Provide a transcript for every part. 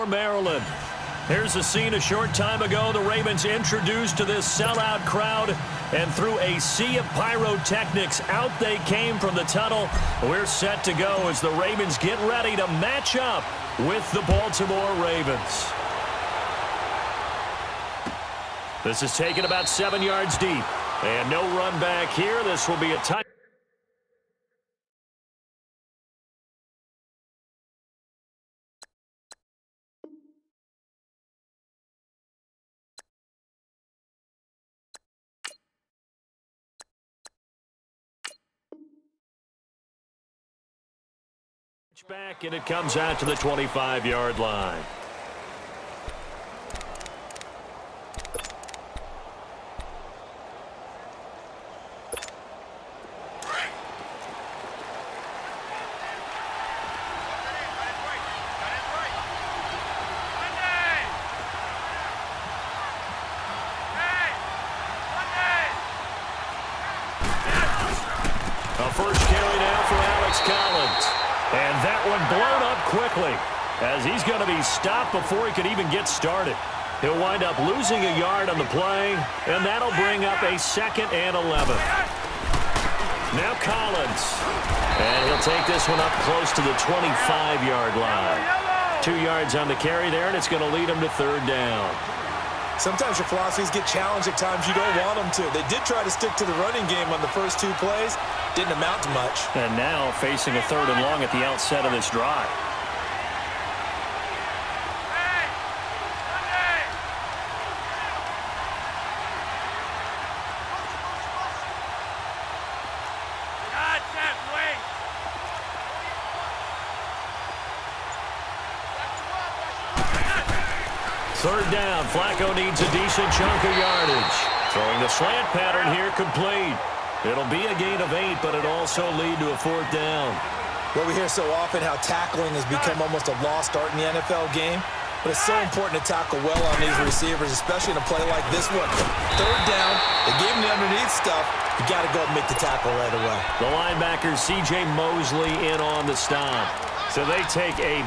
for Maryland. Here's the scene a short time ago. The Ravens introduced to this sellout crowd, and through a sea of pyrotechnics, out they came from the tunnel. We're set to go as the Ravens get ready to match up with the Baltimore Ravens. This is taken about 7 yards deep, and no run back here. This will be a touchdown. Back, and it comes out to the 25-yard line. A first carry now for Alex Collins. And that one blown up quickly as he's going to be stopped before he could even get started. He'll wind up losing a yard on the play, and that'll bring up a 2nd and 11. Now Collins. And he'll take this one up close to the 25-yard line. 2 yards on the carry there, and it's going to lead him to 3rd down. Sometimes your philosophies get challenged at times you don't want them to. They did try to stick to the running game on the first 2 plays. Didn't amount to much. And now facing a 3rd and long at the outset of this drive. Third down. Flacco needs a decent chunk of yardage. Throwing the slant pattern here complete. It'll be a gain of 8, but it also lead to a 4th down. Well, we hear so often how tackling has become almost a lost art in the NFL game. But it's so important to tackle well on these receivers, especially in a play like this one. 3rd down, they gave him the underneath stuff. You got to go and make the tackle right away. The linebacker, C.J. Mosley, in on the stop. So they take a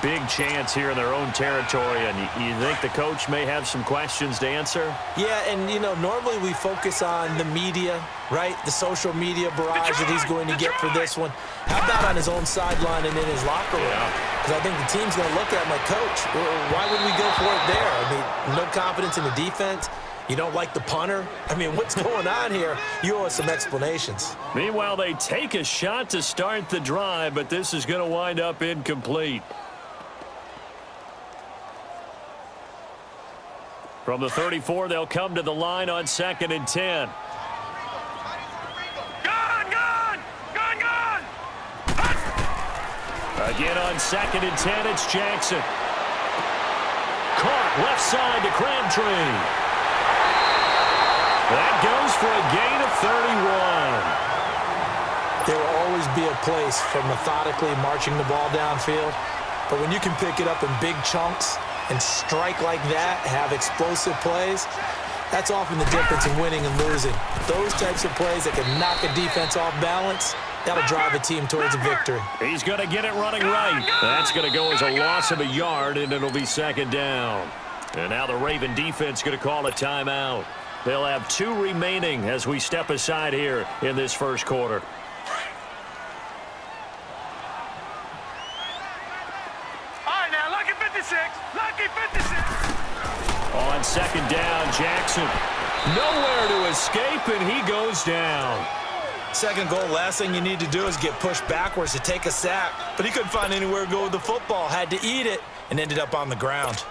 big chance here in their own territory, and you think the coach may have some questions to answer? Yeah, and, you know, normally we focus on the media, right? The social media barrage that he's going to get for this one. How about on his own sideline and in his locker room? Because I think the team's going to look at him like, Coach, why would we go for it there? I mean, no confidence in the defense. You don't like the punter? I mean, what's going on here? You owe us some explanations. Meanwhile, they take a shot to start the drive, but this is going to wind up incomplete. From the 34, they'll come to the line on 2nd and 10. Again on 2nd and 10, it's Jackson. Caught left side to Crabtree. That goes for a gain of 31. There will always be a place for methodically marching the ball downfield. But when you can pick it up in big chunks and strike like that, have explosive plays, that's often the difference in winning and losing. Those types of plays that can knock a defense off balance, that'll drive a team towards a victory. He's going to get it running right. That's going to go as a loss of a yard, and it'll be 2nd down. And now the Raven defense going to call a timeout. They'll have 2 remaining as we step aside here in this first quarter. All right, now, lucky 56. Lucky 56. On 2nd down, Jackson. Nowhere to escape, and he goes down. 2nd goal, last thing you need to do is get pushed backwards to take a sack. But he couldn't find anywhere to go with the football. Had to eat it and ended up on the ground.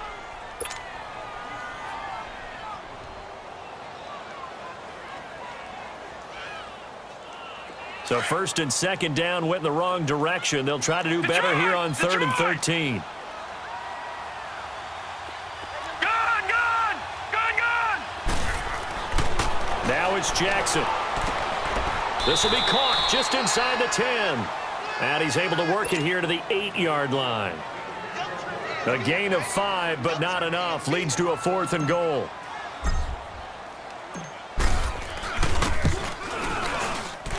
So 1st and 2nd down went in the wrong direction. They'll try to do better here on 3rd and 13. Now it's Jackson. This will be caught just inside the 10. And he's able to work it here to the 8-yard line. A gain of 5, but not enough. Leads to a 4th and goal.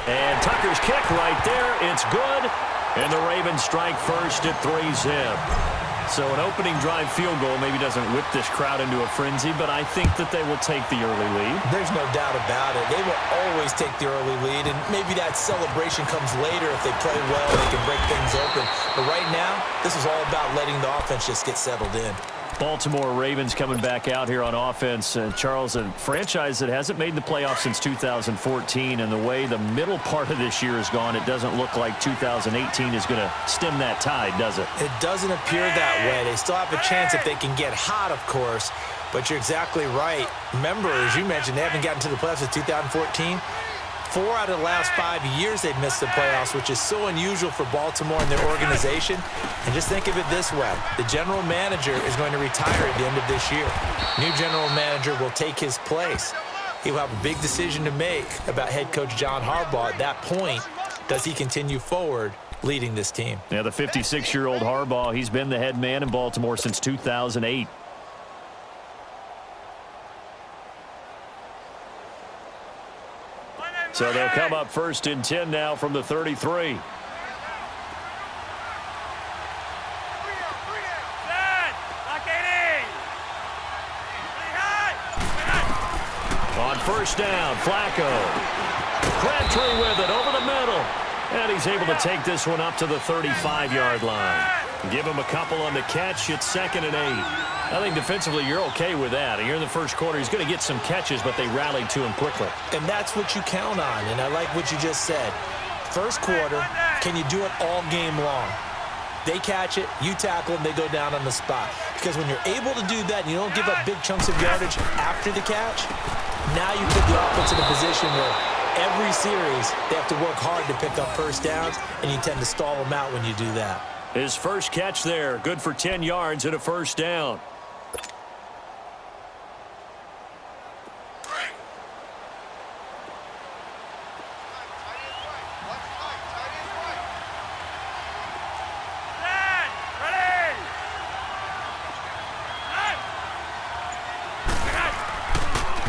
And Tucker's kick right there. It's good. And the Ravens strike first at 3-zip. So an opening drive field goal maybe doesn't whip this crowd into a frenzy, but I think that they will take the early lead. There's no doubt about it. They will always take the early lead, and maybe that celebration comes later if they play well, they can break things open. But right now, this is all about letting the offense just get settled in. Baltimore Ravens coming back out here on offense. Charles, a franchise that hasn't made the playoffs since 2014, and the way the middle part of this year has gone, it doesn't look like 2018 is going to stem that tide, does it? It doesn't appear that way. They still have a chance if they can get hot, of course, but you're exactly right. Remember, as you mentioned, they haven't gotten to the playoffs since 2014. 4 out of the last 5 years they've missed the playoffs, which is so unusual for Baltimore and their organization. And just think of it this way. The general manager is going to retire at the end of this year. New general manager will take his place. He will have a big decision to make about head coach John Harbaugh. At that point, does he continue forward leading this team? Yeah, the 56-year-old Harbaugh, he's been the head man in Baltimore since 2008. So they'll come up 1st and 10 now from the 33. On 1st down, Flacco. Crabtree with it over the middle. And he's able to take this one up to the 35-yard line. Give him a couple on the catch. It's 2nd and 8. I think defensively you're okay with that. Here in the first quarter, he's going to get some catches, but they rallied to him quickly. And that's what you count on, and I like what you just said. First quarter, can you do it all game long? They catch it, you tackle them, they go down on the spot. Because when you're able to do that and you don't give up big chunks of yardage after the catch, now you put the offense in a position where every series they have to work hard to pick up first downs, and you tend to stall them out when you do that. His first catch there, good for 10 yards and a 1st down.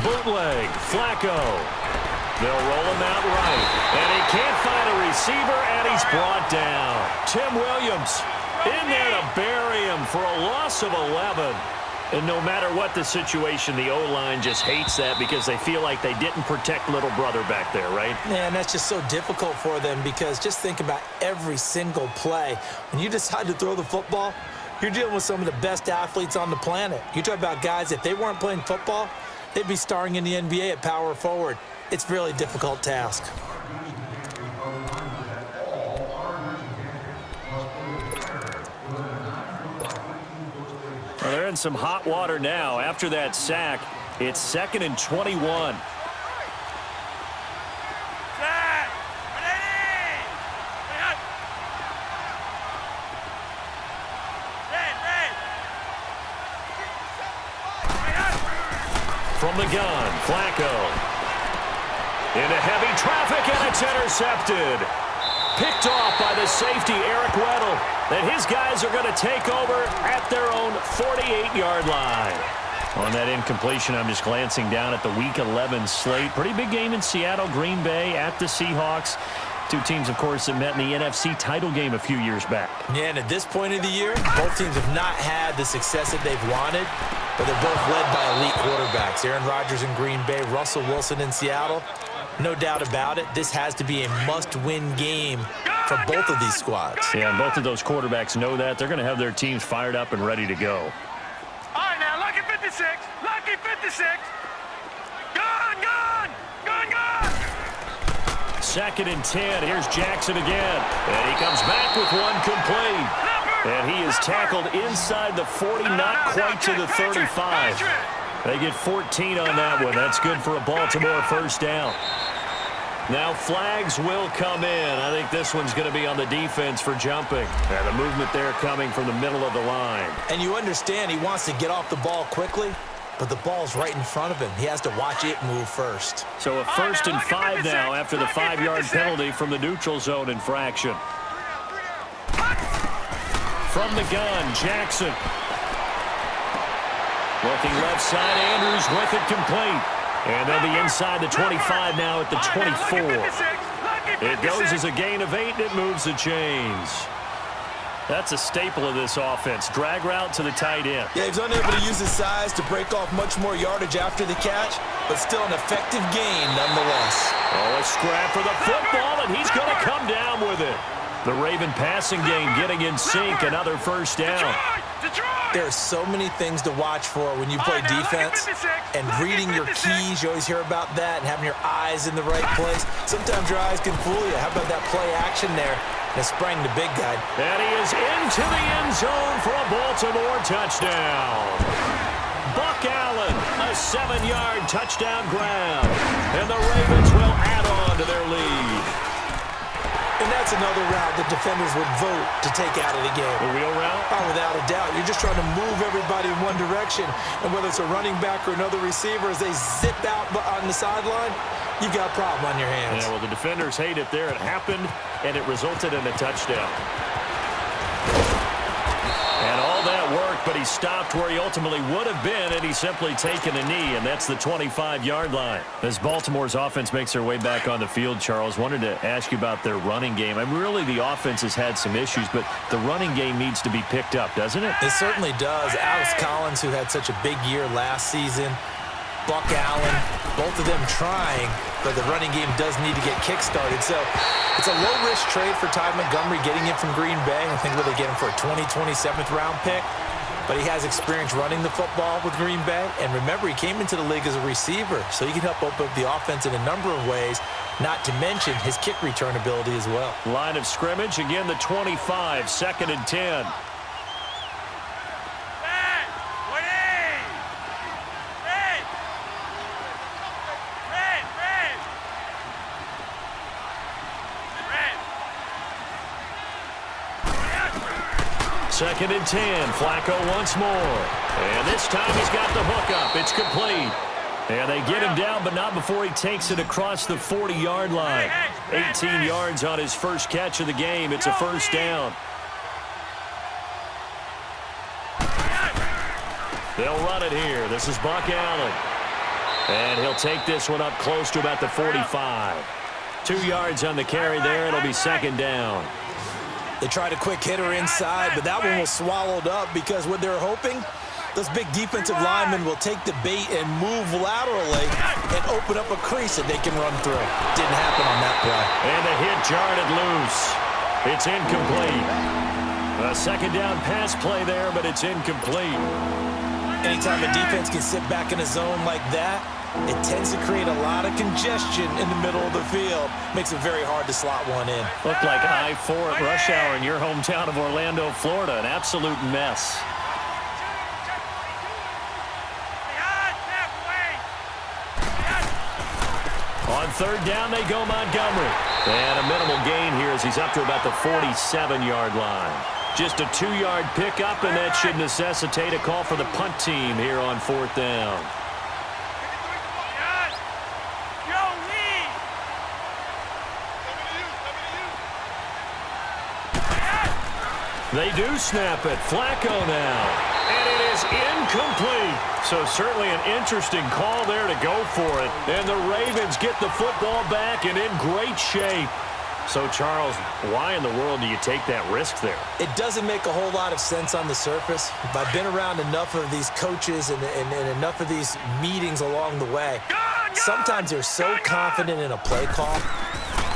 Bootleg, Flacco. They'll roll him out right. And he can't find a receiver, and he's brought down. Tim Williams in there to bury him for a loss of 11. And no matter what the situation, the O-line just hates that because they feel like they didn't protect little brother back there, right? Man, that's just so difficult for them because just think about every single play. When you decide to throw the football, you're dealing with some of the best athletes on the planet. You talk about guys, if they weren't playing football, they'd be starring in the NBA at power forward. It's a really difficult task. Well, they're in some hot water now. After that sack, it's 2nd and 21. From the gun, Flacco. Into heavy traffic, and it's intercepted. Picked off by the safety, Eric Weddle. And his guys are going to take over at their own 48-yard line. On that incompletion, I'm just glancing down at the Week 11 slate. Pretty big game in Seattle, Green Bay at the Seahawks. Two teams, of course, that met in the NFC title game a few years back. Yeah, and at this point of the year, both teams have not had the success that they've wanted, but they're both led by elite quarterbacks. Aaron Rodgers in Green Bay, Russell Wilson in Seattle. No doubt about it, this has to be a must-win game for both of these squads. Yeah, and both of those quarterbacks know that. They're going to have their teams fired up and ready to go. All right, now, lucky 56. Lucky 56. Gone, gone. Gone, gone. 2nd and 10. Here's Jackson again. And he comes back with one complete. And he is tackled inside the 40, not quite to the 35. They get 14 on that one. That's good for a Baltimore first down. Now flags will come in. I think this one's going to be on the defense for jumping. And the movement there coming from the middle of the line. And you understand he wants to get off the ball quickly, but the ball's right in front of him. He has to watch it move first. So a 1st and 5 now after the 5-yard penalty from the neutral zone infraction. From the gun, Jackson. Looking left side, Andrews with it complete. And they'll be inside the 25 now at the 24. It goes as a gain of 8, and it moves the chains. That's a staple of this offense. Drag route to the tight end. Yeah, he's unable to use his size to break off much more yardage after the catch, but still an effective gain nonetheless. Oh, a scrap for the football, and he's going to come down with it. The Raven passing game getting in sync, another first down. There are so many things to watch for when you play defense, and reading your keys, you always hear about that, and having your eyes in the right place. Sometimes your eyes can fool you. How about that play action there? And it sprang the big guy. And he is into the end zone for a Baltimore touchdown. Buck Allen, a 7-yard touchdown grab. And the Ravens will add on to their lead. And that's another route the defenders would vote to take out of the game. The wheel route? Oh, without a doubt. You're just trying to move everybody in one direction. And whether it's a running back or another receiver, as they zip out on the sideline, you've got a problem on your hands. Yeah, well, the defenders hate it there. It happened, and it resulted in a touchdown. And all that worked, but he stopped where he ultimately would have been, and he's simply taken a knee, and that's the 25-yard line. As Baltimore's offense makes their way back on the field, Charles, wanted to ask you about their running game. I mean, really, the offense has had some issues, but the running game needs to be picked up, doesn't it? It certainly does. Alex Collins, who had such a big year last season, Buck Allen, both of them trying, but the running game does need to get kick-started. So it's a low-risk trade for Ty Montgomery getting him from Green Bay. I think we're get him for a 27th round pick. But he has experience running the football with Green Bay. And remember, he came into the league as a receiver, so he can help open up the offense in a number of ways, not to mention his kick return ability as well. Line of scrimmage, again the 25, 2nd and 10. Second and 10. Flacco once more. And this time he's got the hook up. It's complete. And they get him down, but not before he takes it across the 40-yard line. 18 yards on his first catch of the game. It's a first down. They'll run it here. This is Buck Allen. And he'll take this one up close to about the 45. 2 yards on the carry there. It'll be second down. They tried a quick hitter inside, but that one was swallowed up because what they're hoping, those big defensive linemen will take the bait and move laterally and open up a crease that they can run through. Didn't happen on that play. And the hit jarred it loose. It's incomplete. A second down pass play there, but it's incomplete. Anytime a defense can sit back in a zone like that, it tends to create a lot of congestion in the middle of the field. Makes it very hard to slot one in. Looked like I-4 at rush hour in your hometown of Orlando, Florida. An absolute mess. On third down, they go Montgomery. And a minimal gain here as he's up to about the 47-yard line. Just a 2-yard pickup, and that should necessitate a call for the punt team here on fourth down. They do snap it. Flacco now. And it is incomplete. So certainly an interesting call there to go for it. And the Ravens get the football back and in great shape. So, Charles, why in the world do you take that risk there? It doesn't make a whole lot of sense on the surface. But I've been around enough of these coaches and enough of these meetings along the way. Sometimes they're so confident in a play call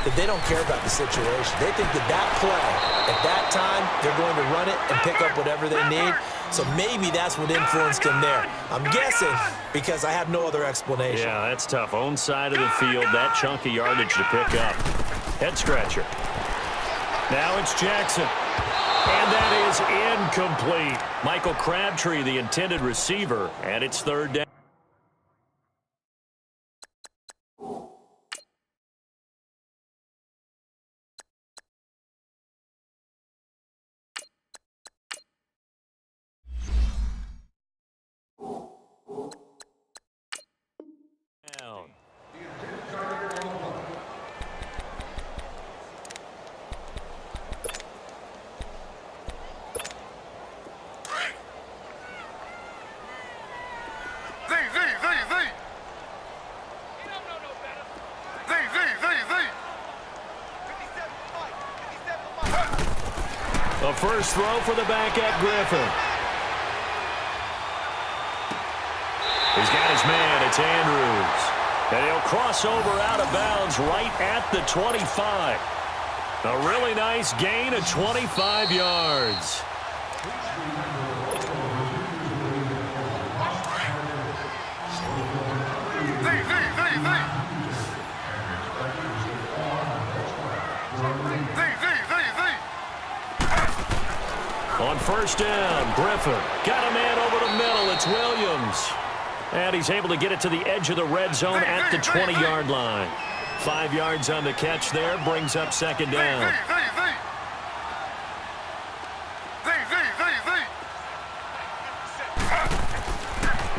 that they don't care about the situation. They think that play, at that time, they're going to run it and pick up whatever they need. So maybe that's what influenced him there. I'm guessing because I have no other explanation. Yeah, that's tough. Own side of the field, that chunk of yardage to pick up. Head scratcher. Now it's Jackson. And that is incomplete. Michael Crabtree, the intended receiver, and it's third down. The first throw for the backup, Griffin. He's got his man. It's Andrews. And he'll cross over out of bounds right at the 25. A really nice gain of 25 yards. On first down, Griffin got a man over the middle. It's Williams. And he's able to get it to the edge of the red zone at the 20-yard line. 5 yards on the catch there, brings up second down.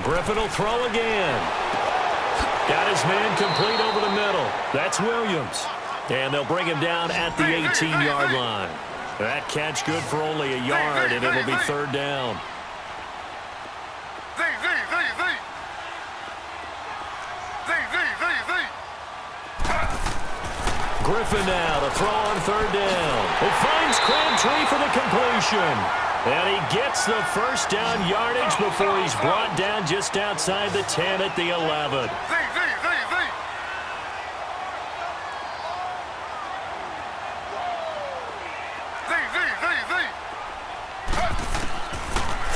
Griffin will throw again. Got his man complete over the middle. That's Williams. And they'll bring him down at the 18-yard line. That catch good for only a yard, and it'll be third down. Griffin now to throw on third down. He finds Crabtree for the completion. And he gets the first down yardage before he's brought down just outside the 10 at the 11.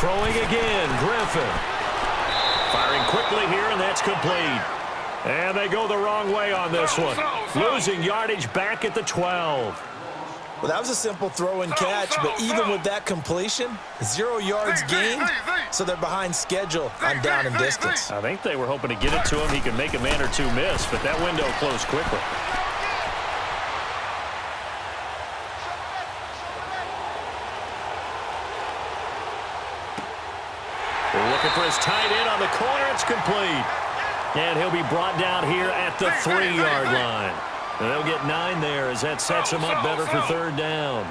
Throwing again, Griffin. Firing quickly here, and that's complete. And they go the wrong way on this one. Losing yardage back at the 12. Well, that was a simple throw and catch, but even with that completion, 0 yards gained, so they're behind schedule on down and distance. I think they were hoping to get it to him. He could make a man or two miss, but that window closed quickly. They're looking for his tight end on the corner. It's complete. And he'll be brought down here at the 3-yard line. And they'll get 9 there as that sets him up better for third down.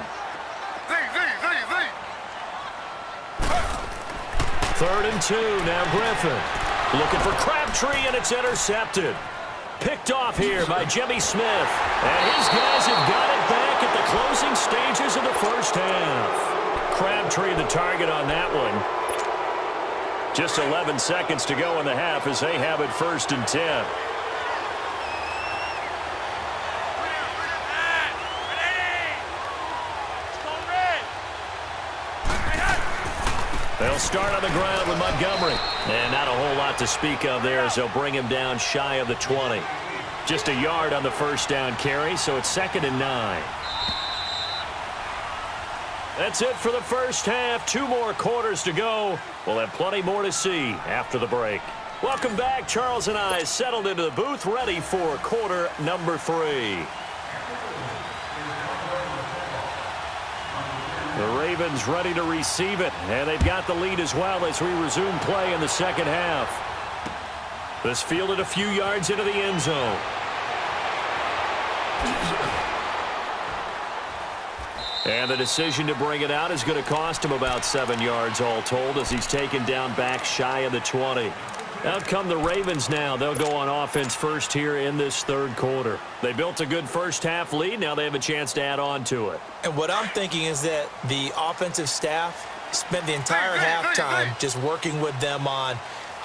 Third and 2, now Griffin. Looking for Crabtree, and it's intercepted. Picked off here by Jimmy Smith. And his guys have got it back at the closing stages of the first half. Crabtree the target on that one. Just 11 seconds to go in the half as they have it first and 10. They'll start on the ground with Montgomery. And not a whole lot to speak of there as they'll bring him down shy of the 20. Just a yard on the first down carry, so it's 2nd and 9. That's it for the first half. 2 more quarters to go. We'll have plenty more to see after the break. Welcome back. Charles and I settled into the booth, ready for quarter number 3. The Ravens ready to receive it, and they've got the lead as well as we resume play in the second half. This fielded a few yards into the end zone. And the decision to bring it out is going to cost him about 7 yards all told as he's taken down back shy of the 20. Out come the Ravens now. They'll go on offense first here in this third quarter. They built a good first half lead. Now they have a chance to add on to it. And what I'm thinking is that the offensive staff spent the entire halftime just working with them on,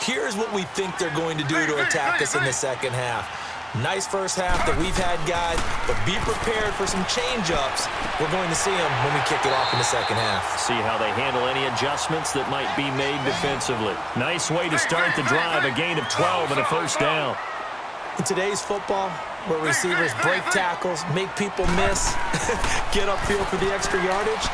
here's what we think they're going to do to attack us in the second half. Nice first half that we've had, guys, but be prepared for some change-ups. We're going to see them when we kick it off in the second half. See how they handle any adjustments that might be made defensively. Nice way to start the drive, a gain of 12 and a first down. In today's football, where receivers break tackles, make people miss, get upfield for the extra yardage,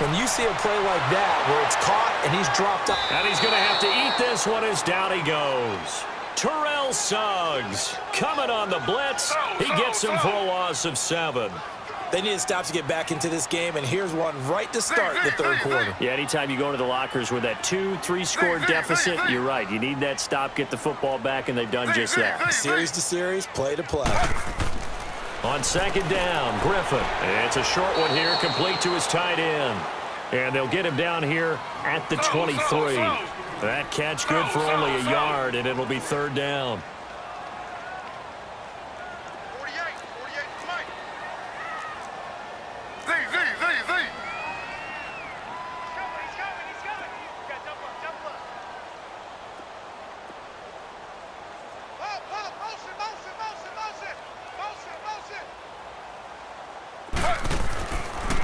when you see a play like that where it's caught and he's dropped up. And he's going to have to eat this one as down he goes. Terrell Suggs coming on the blitz. He gets him for a loss of 7. They need to stop to get back into this game, and here's one right to start the third quarter. Yeah, anytime you go into the lockers with that 2-3 score deficit, you're right. You need that stop, get the football back, and they've done just that. Series to series, play to play. On second down, Griffin. It's a short one here, complete to his tight end. And they'll get him down here at the 23. That catch good for only a yard, and it'll be third down.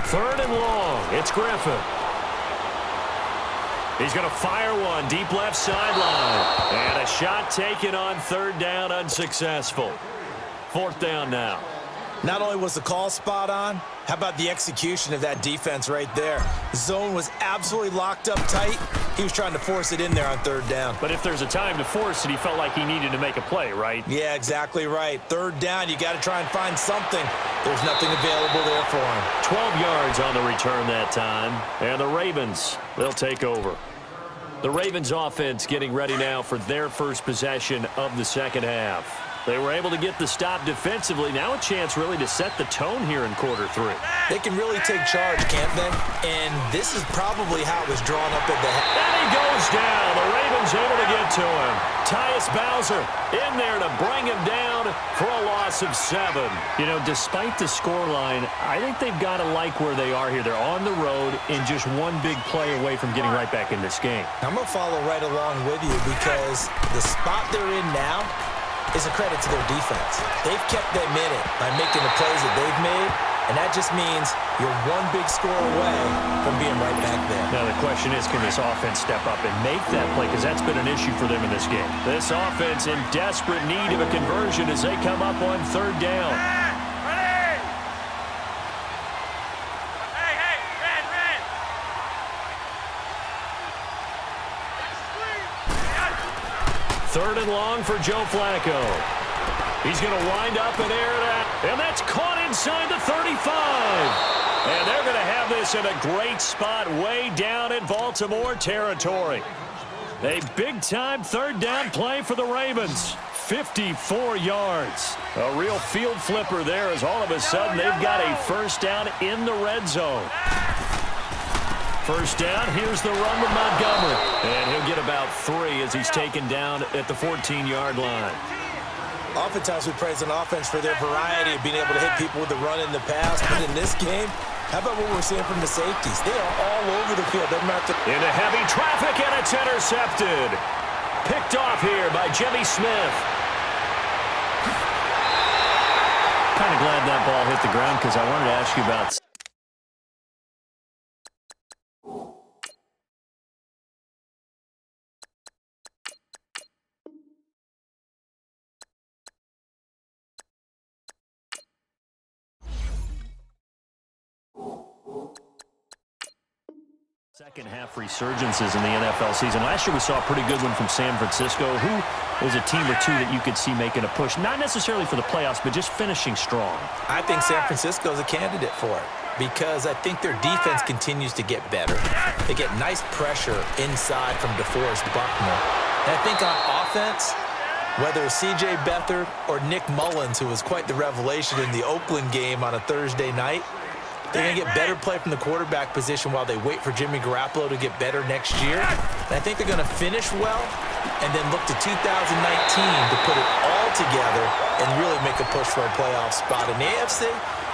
Third and long. It's Griffin. He's going to fire one deep left sideline. And a shot taken on third down, unsuccessful. Fourth down now. Not only was the call spot on, how about the execution of that defense right there? The zone was absolutely locked up tight. He was trying to force it in there on third down. But if there's a time to force it, he felt like he needed to make a play, right? Yeah, exactly right. Third down, you got to try and find something. There's nothing available there for him. 12 yards on the return that time. And the Ravens, they'll take over. The Ravens offense getting ready now for their first possession of the second half. They were able to get the stop defensively. Now a chance really to set the tone here in quarter three. They can really take charge, can't they? And this is probably how it was drawn up at the head. And he goes down. The Ravens able to get to him. Tyus Bowser in there to bring him down for a loss of 7. You know, despite the scoreline, I think they've got to like where they are here. They're on the road and just one big play away from getting right back in this game. I'm going to follow right along with you because the spot they're in now is a credit to their defense. They've kept them in it by making the plays that they've made, and that just means you're one big score away from being right back there. Now the question is, can this offense step up and make that play? Because that's been an issue for them in this game. This offense in desperate need of a conversion as they come up on third down. Third and long for Joe Flacco. He's going to wind up and air it out. And that's caught inside the 35. And they're going to have this in a great spot way down in Baltimore territory. A big-time third down play for the Ravens. 54 yards. A real field flipper there as all of a sudden they've got a first down in the red zone. First down, here's the run with Montgomery. And he'll get about 3 as he's taken down at the 14-yard line. Oftentimes we praise an offense for their variety of being able to hit people with the run in the pass. But in this game, how about what we're seeing from the safeties? They are all over the field. Into heavy traffic, and it's intercepted. Picked off here by Jimmy Smith. Kind of glad that ball hit the ground because I wanted to ask you about... Second half resurgences in the NFL season. Last year we saw a pretty good one from San Francisco. Who was a team or two that you could see making a push? Not necessarily for the playoffs, but just finishing strong. I think San Francisco is a candidate for it because I think their defense continues to get better. They get nice pressure inside from DeForest Buckner. And I think on offense, whether it's C.J. Beathard or Nick Mullins, who was quite the revelation in the Oakland game on a Thursday night, they're going to get better play from the quarterback position while they wait for Jimmy Garoppolo to get better next year. And I think they're going to finish well and then look to 2019 to put it all together and really make a push for a playoff spot. In the AFC,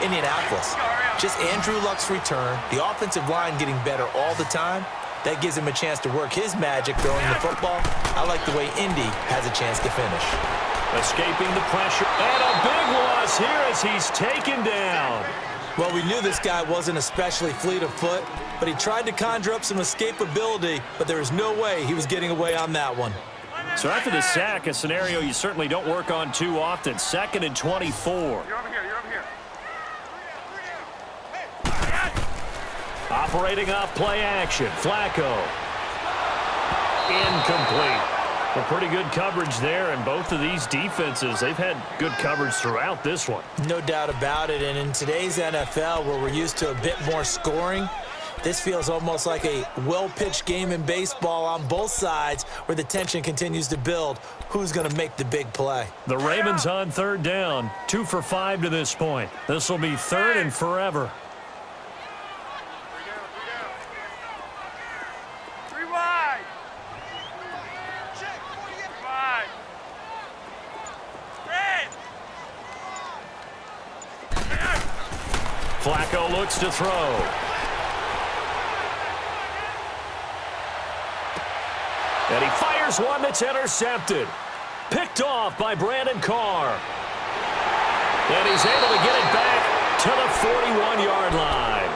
Indianapolis, just Andrew Luck's return, the offensive line getting better all the time. That gives him a chance to work his magic throwing the football. I like the way Indy has a chance to finish. Escaping the pressure. And a big loss here as he's taken down. Well, we knew this guy wasn't especially fleet of foot, but he tried to conjure up some escapability, but there was no way he was getting away on that one. So after the sack, a scenario you certainly don't work on too often. 2nd and 24. You're over here. You're over here. Operating off play action. Flacco. Incomplete. Well, pretty good coverage there, and both of these defenses, they've had good coverage throughout this one. No doubt about it, and in today's NFL, where we're used to a bit more scoring, this feels almost like a well-pitched game in baseball on both sides where the tension continues to build. Who's going to make the big play? The Ravens on third down, 2 for 5 to this point. This will be third and forever. Flacco looks to throw. And he fires one that's intercepted. Picked off by Brandon Carr. And he's able to get it back to the 41-yard line.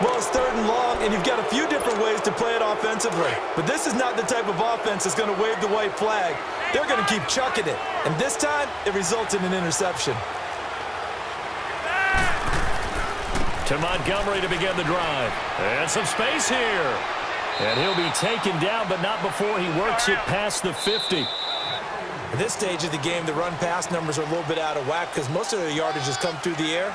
Well, it's 3rd and long, and you've got a few different ways to play it offensively. But this is not the type of offense that's going to wave the white flag. They're going to keep chucking it. And this time, it results in an interception. To Montgomery to begin the drive. And some space here. And he'll be taken down, but not before he works it past the 50. At this stage of the game, the run-pass numbers are a little bit out of whack because most of their yardage has come through the air.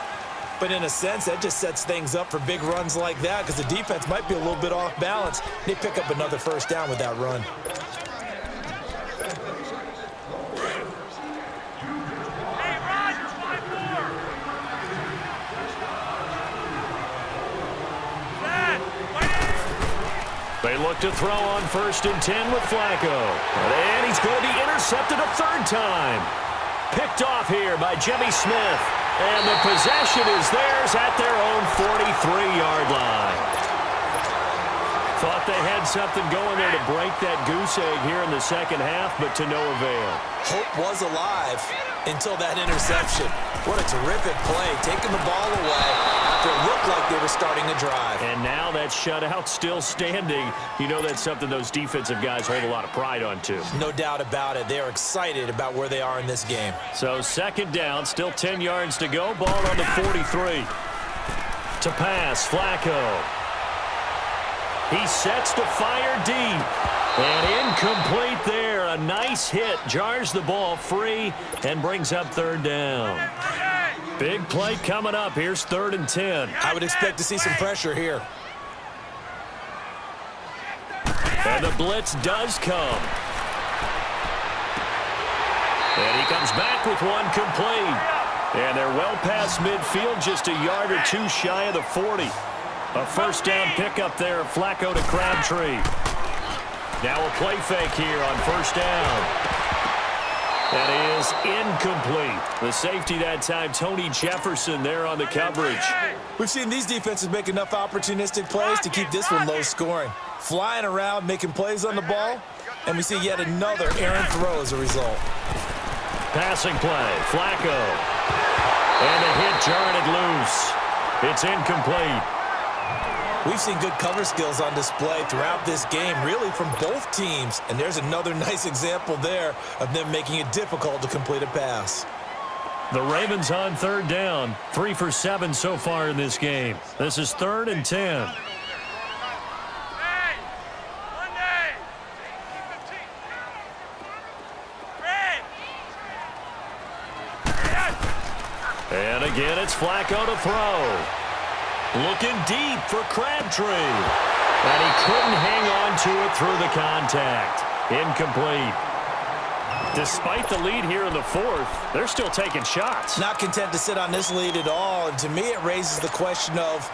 But in a sense, that just sets things up for big runs like that because the defense might be a little bit off balance. They pick up another first down with that run. They look to throw on 1st and 10 with Flacco. And he's going to be intercepted a 3rd time. Picked off here by Jimmy Smith. And the possession is theirs at their own 43-yard line. Thought they had something going there to break that goose egg here in the 2nd half, but to no avail. Hope was alive until that interception. What a terrific play, taking the ball away after it looked like they were starting to drive. And now that shutout still standing. You know that's something those defensive guys hold a lot of pride on, too. No doubt about it. They're excited about where they are in this game. So 2nd down, still 10 yards to go. Ball on the 43. To pass, Flacco. He sets to fire deep. And incomplete there. A nice hit. Jars the ball free and brings up 3rd down. Big play coming up. Here's 3rd and 10. I would expect to see some pressure here. And the blitz does come. And he comes back with one complete. And they're well past midfield, just a yard or two shy of the 40. A first down pickup there, Flacco to Crabtree. Now a play fake here on 1st down. That is incomplete. The safety that time, Tony Jefferson there on the coverage. We've seen these defenses make enough opportunistic plays to keep this one low scoring. Flying around, making plays on the ball, and we see yet another errant throw as a result. Passing play, Flacco. And a hit jarred it loose. It's incomplete. We've seen good cover skills on display throughout this game, really from both teams. And there's another nice example there of them making it difficult to complete a pass. The Ravens on 3rd down. 3 for 7 so far in this game. This is 3rd and 10. And again, it's Flacco to throw. Looking deep for Crabtree. And he couldn't hang on to it through the contact. Incomplete. Despite the lead here in the 4th, they're still taking shots. Not content to sit on this lead at all. And to me, it raises the question of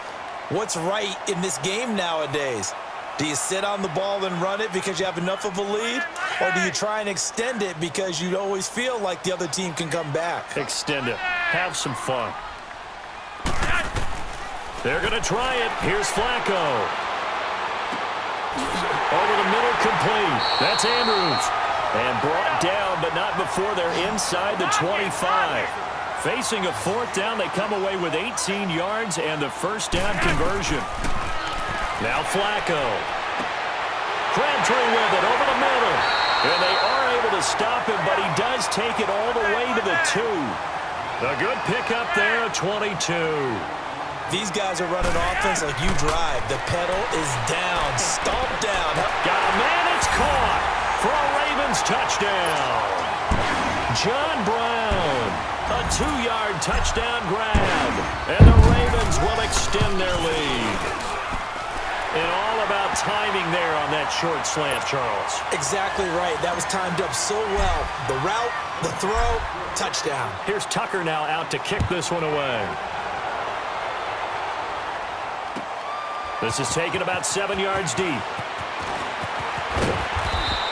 what's right in this game nowadays. Do you sit on the ball and run it because you have enough of a lead? Or do you try and extend it because you always feel like the other team can come back? Extend it. Have some fun. They're going to try it. Here's Flacco. Over the middle, complete. That's Andrews. And brought down, but not before they're inside the 25. Facing a 4th down, they come away with 18 yards and the first down conversion. Now Flacco. Crabtree with it over the middle. And they are able to stop him, but he does take it all the way to the 2. A good pickup there, 22. These guys are running offense like you drive. The pedal is down. Stomp down. Got a man, it's caught for a Ravens touchdown. John Brown, a 2-yard touchdown grab. And the Ravens will extend their lead. And all about timing there on that short slant, Charles. Exactly right. That was timed up so well. The route, the throw, touchdown. Here's Tucker now out to kick this one away. This is taken about 7 yards deep.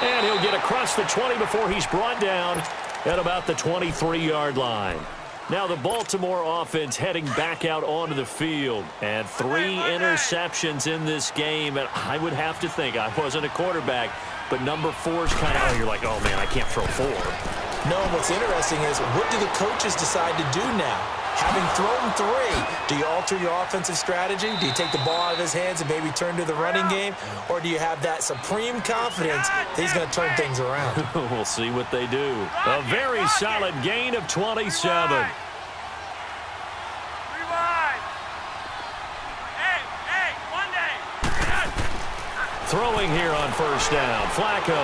And he'll get across the 20 before he's brought down at about the 23-yard line. Now the Baltimore offense heading back out onto the field. And 3 interceptions in this game. And I would have to think, I wasn't a quarterback, but number 4 is kind of, you're like, oh, man, I can't throw 4. No, what's interesting is, what do the coaches decide to do now? Having thrown 3, do you alter your offensive strategy? Do you take the ball out of his hands and maybe turn to the running game? Or do you have that supreme confidence that he's going to turn things around? We'll see what they do. A very solid gain of 27. Throwing here on first down. Flacco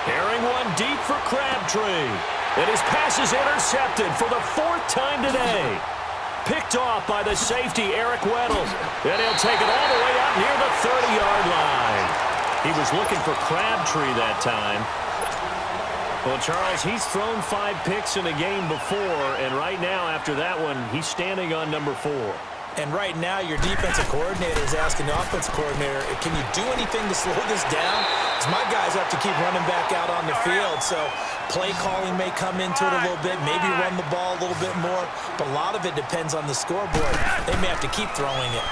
airing one deep for Crabtree. And his pass is intercepted for the 4th time today. Picked off by the safety, Eric Weddle. And he'll take it all the way out near the 30-yard line. He was looking for Crabtree that time. Well, Charles, he's thrown 5 picks in a game before, and right now after that one, he's standing on number 4. And right now, your defensive coordinator is asking the offensive coordinator, can you do anything to slow this down? Because my guys have to keep running back out on the field. So play calling may come into it a little bit, maybe run the ball a little bit more. But a lot of it depends on the scoreboard. They may have to keep throwing it.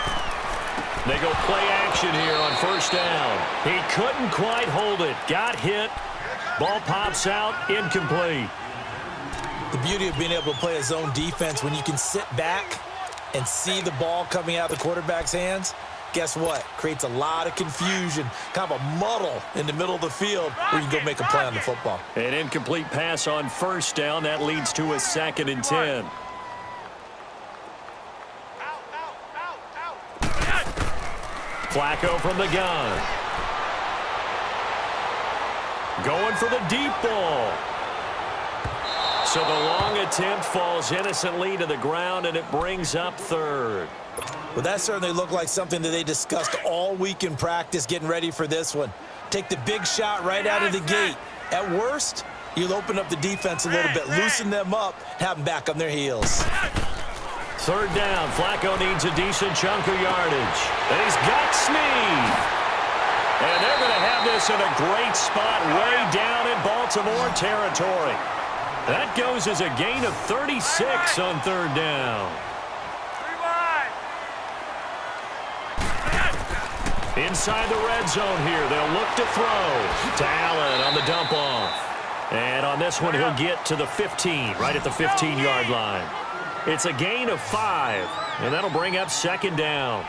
They go play action here on first down. He couldn't quite hold it. Got hit. Ball pops out. Incomplete. The beauty of being able to play a zone defense, when you can sit back and see the ball coming out of the quarterback's hands, guess what? Creates a lot of confusion, kind of a muddle in the middle of the field where you can go make a play on the football. An incomplete pass on first down. That leads to a 2nd and 10. Flacco from the gun. Going for the deep ball. So the long attempt falls innocently to the ground, and it brings up 3rd. Well, that certainly looked like something that they discussed all week in practice getting ready for this one. Take the big shot right out of the gate. At worst, you'll open up the defense a little bit, loosen them up, have them back on their heels. 3rd down. Flacco needs a decent chunk of yardage. And he's got Snead. And they're going to have this in a great spot way down in Baltimore territory. That goes as a gain of 36 on 3rd down. Inside the red zone here, they'll look to throw to Allen on the dump off. And on this one, he'll get to the 15, right at the 15-yard line. It's a gain of 5, and that'll bring up 2nd down.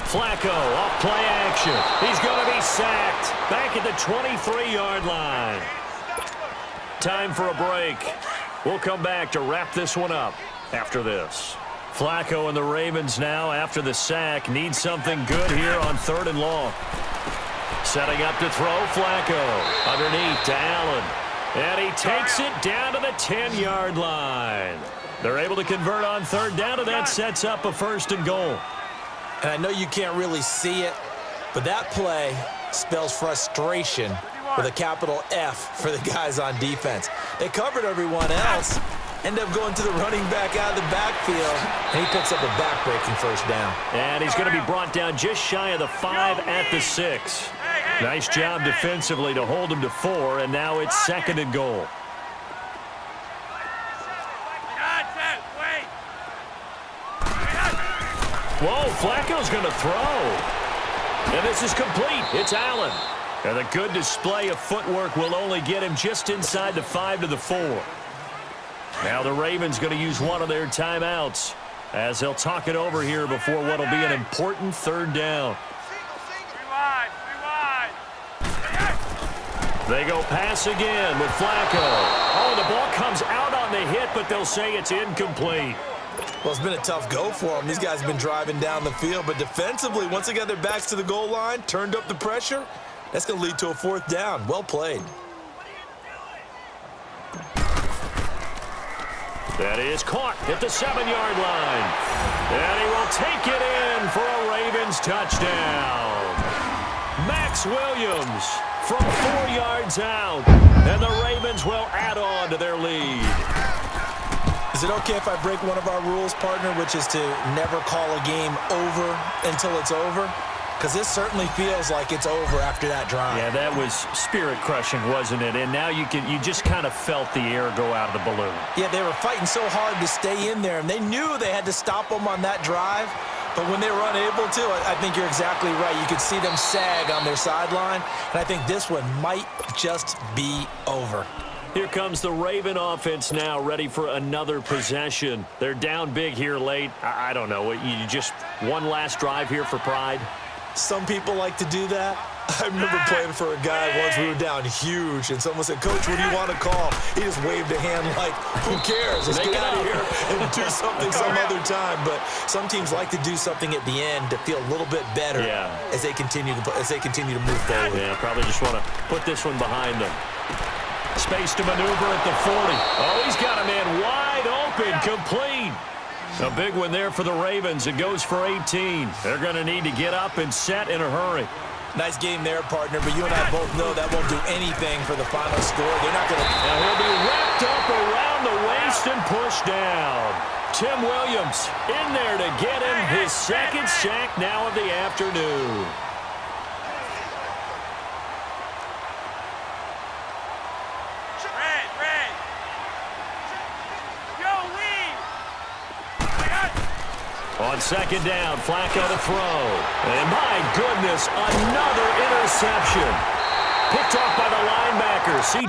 Flacco off play action. He's going to be sacked back at the 23-yard line. Time for a break. We'll come back to wrap this one up after this. Flacco and the Ravens now, after the sack, need something good here on 3rd and long. Setting up to throw, Flacco. Underneath to Allen. And he takes it down to the 10-yard line. They're able to convert on 3rd down, and that sets up a 1st and goal. And I know you can't really see it, but that play spells frustration with a capital F for the guys on defense. They covered everyone else, end up going to the running back out of the backfield, and he picks up a back-breaking 1st down. And he's going to be brought down just shy of the 5 at the 6. Nice job defensively to hold him to 4, and now it's 2nd and goal. Whoa, Flacco's going to throw. And this is complete. It's Allen. And a good display of footwork will only get him just inside the 5 to the 4. Now the Ravens going to use one of their timeouts as they'll talk it over here before what will be an important 3rd down. They go pass again with Flacco. Oh, the ball comes out on the hit, but they'll say it's incomplete. Well, it's been a tough go for them. These guys have been driving down the field, but defensively, once they got their backs to the goal line, turned up the pressure, that's going to lead to a 4th down. Well played. That is caught at the 7-yard line. And he will take it in for a Ravens touchdown. Max Williams from 4 yards out. And the Ravens will add on to their lead. Is it okay if I break one of our rules, partner, which is to never call a game over until it's over? Because this certainly feels like it's over after that drive. Yeah, that was spirit-crushing, wasn't it? And now you just kind of felt the air go out of the balloon. Yeah, they were fighting so hard to stay in there, and they knew they had to stop them on that drive. But when they were unable to, I think you're exactly right. You could see them sag on their sideline, and I think this one might just be over. Here comes the Raven offense now, ready for another possession. They're down big here late. I don't know. You just one last drive here for pride? Some people like to do that. I remember playing for a guy once. We were down huge, and someone said, "Coach, what do you want to call?" He just waved a hand like, "Who cares? Let's get out of here and do something some other time." But some teams like to do something at the end to feel a little bit better as they continue to move forward. Yeah, probably just want to put this one behind them. Space to maneuver at the 40. Oh, he's got a man wide open, complete. A big one there for the Ravens. It goes for 18. They're going to need to get up and set in a hurry. Nice game there, partner, but you and I both know that won't do anything for the final score. They're not going to... Now he'll be wrapped up around the waist and pushed down. Tim Williams in there to get him his second sack now of the afternoon. On second down, Flacco to throw. And my goodness, another interception. Picked off by the linebacker.